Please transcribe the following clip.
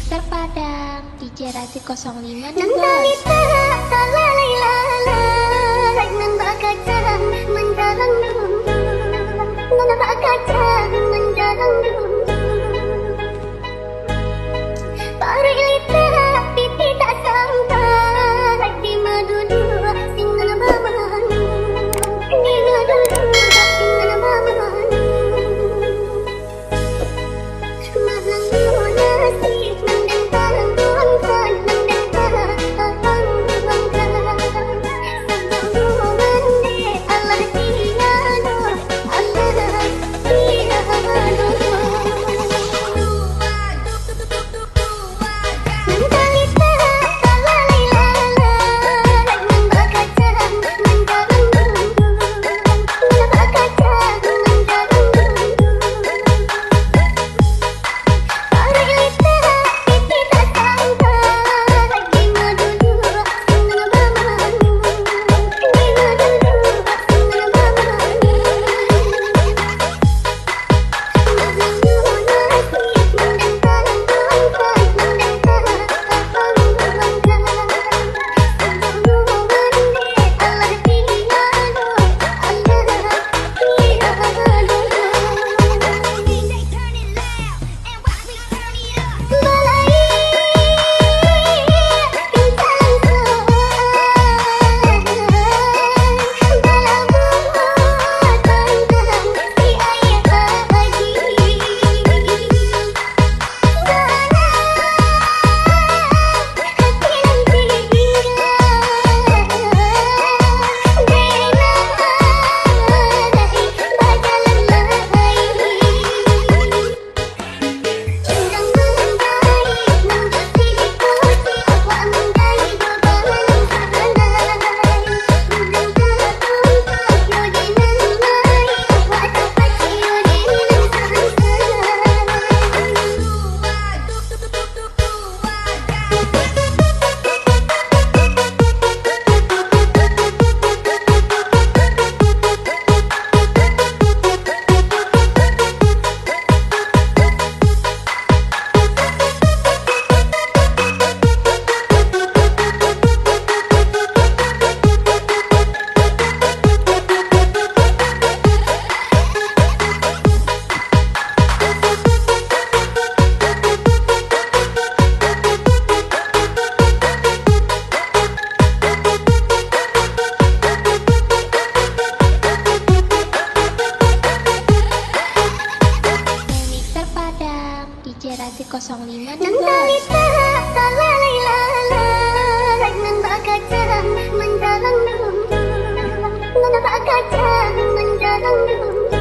Mixer Padang DJ Rasi 05 nih Nang bos. talita talalay lalay Nang bakacang mendalang dum Nang bakacang mendalang dum Parilita pipi tak sampai Di madudu singan baman Di madudu singan baman Mahal nasib mendentang tuan mendentang bangga Sebelum mandi Allah tiada Allah tiada Mentalita talalay lalay Nang bakacang mendalang dum Nang bakacang mendalang dum Parilita pipi tak sampai Di madudu singan baman Di madudu singan baman Mahal nasib mendentang tuan mendentang bangga Sebelum mandi Allah tiada Mixer Padang DJ Rasi 05 nih Nang bos. talita talalay lalay Nang bakacang mendalang dum Nang bakacang mendalang dum